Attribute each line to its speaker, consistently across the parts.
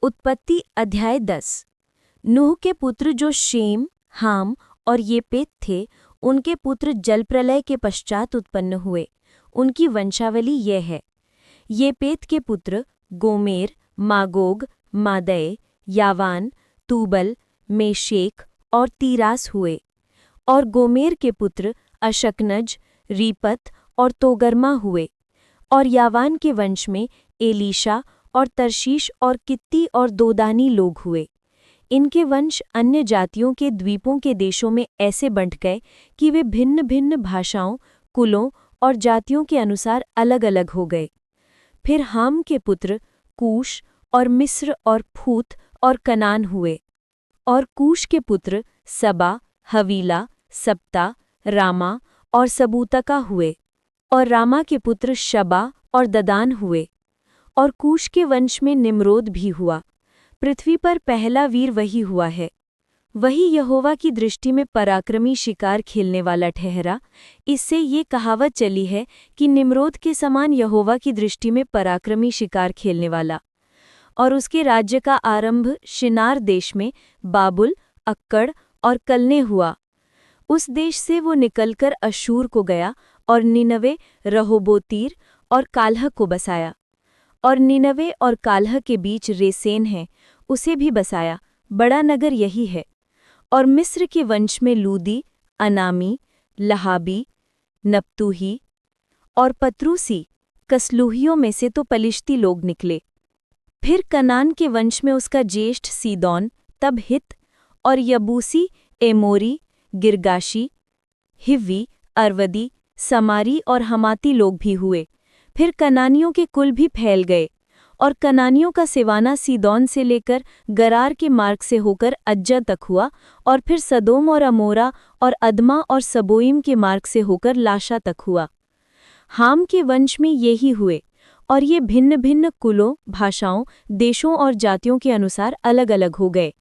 Speaker 1: उत्पत्ति अध्याय 10। नूह के पुत्र जो शेम, हाम और येपेत थे, उनके पुत्र जलप्रलय के पश्चात उत्पन्न हुए। उनकी वंशावली यह है। येपेत के पुत्र गोमेर, मागोग, मादै, यावान, तूबल, मेशेक और तीरास हुए। और गोमेर के पुत्र अशकनज, रीपत और तोगर्मा हुए। और यावान के वंश में एलीशा और तरशीश और कित्ती और दोदानी लोग हुए। इनके वंश अन्य जातियों के द्वीपों के देशों में ऐसे बंट गए कि वे भिन्न भिन्न भाषाओं, कुलों और जातियों के अनुसार अलग अलग हो गए। फिर हाम के पुत्र कूश और मिस्र और फूत और कनान हुए। और कूश के पुत्र सबा, हवीला, सप्ता, रामा और सबूतका हुए। और रामा के पुत्र शबा और ददान हुए। और कूश के वंश में निम्रोद भी हुआ। पृथ्वी पर पहला वीर वही हुआ है। वही यहोवा की दृष्टि में पराक्रमी शिकार खेलने वाला ठहरा। इससे ये कहावत चली है कि निम्रोद के समान यहोवा की दृष्टि में पराक्रमी शिकार खेलने वाला। और उसके राज्य का आरंभ शिनार देश में बाबुल, अक्कड़ और कलने हुआ। उस देश से वो निकलकर अशूर को गया और निनवे, रहोबोतीर और कालह को बसाया। और निनवे और कालह के बीच रेसेन है, उसे भी बसाया। बड़ा नगर यही है। और मिस्र के वंश में लूदी, अनामी, लहाबी, नप्तूही और पत्रूसी, कसलूहियों में से तो पलिश्ती लोग निकले। फिर कनान के वंश में उसका ज्येष्ठ सीदोन, तब हित और यबूसी, एमोरी, गिरगाशी, हिव्वी, अरवदी, समारी और हमाती लोग भी हुए। फिर कनानियों के कुल भी फैल गए। और कनानियों का सिवाना सीदोन से लेकर गरार के मार्ग से होकर अज्जा तक हुआ। और फिर सदोम और अमोरा और अदमा और सबोइम के मार्ग से होकर लाशा तक हुआ। हाम के वंश में ये ही हुए। और ये भिन्न भिन्न कुलों, भाषाओं, देशों और जातियों के अनुसार अलग अलग हो गए।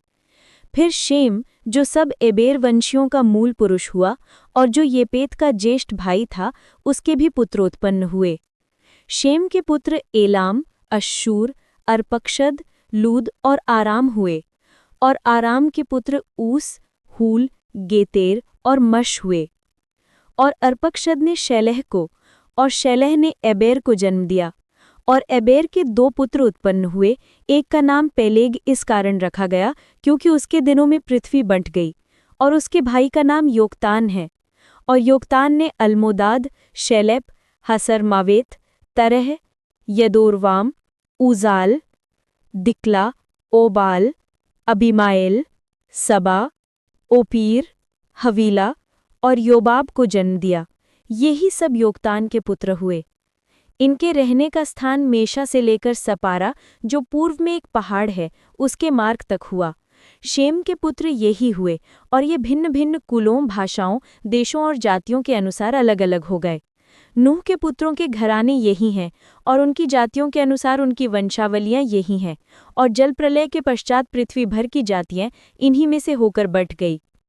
Speaker 1: फिर शेम, जो सब एबेर वंशियों का मूल पुरुष हुआ और जो येपेत का ज्येष्ठ भाई था, उसके भी पुत्र उत्पन्न हुए। शेम के पुत्र एलाम, अश्शूर, अर्पक्षद, लूद और आराम हुए। और आराम के पुत्र ऊस, हूल, गेतेर और मश हुए। और अर्पक्षद ने शैलह को, और शैलह ने एबेर को जन्म दिया। और एबेर के 2 पुत्र उत्पन्न हुए। एक का नाम पेलेग इस कारण रखा गया क्योंकि उसके दिनों में पृथ्वी बंट गई। और उसके भाई का नाम योक्तान है। और योक्तान ने अल्मोदाद, शेलेप, हसरमावेत, तरह, यदोरवाम, उजाल, दिक्ला, ओबाल, अबीमाएल, सबा, ओपीर, हवीला और योबाब को जन्म दिया। यही सब योक्तान के पुत्र हुए। इनके रहने का स्थान मेशा से लेकर सपारा, जो पूर्व में एक पहाड़ है, उसके मार्ग तक हुआ। शेम के पुत्र यही हुए। और ये भिन्न भिन्न कुलों, भाषाओं, देशों और जातियों के अनुसार अलग अलग हो गए। नूह के पुत्रों के घराने यही हैं और उनकी जातियों के अनुसार उनकी वंशावलियां यही हैं। और जल प्रलय के पश्चात पृथ्वी भर की जातियां इन्हीं में से होकर बट गई।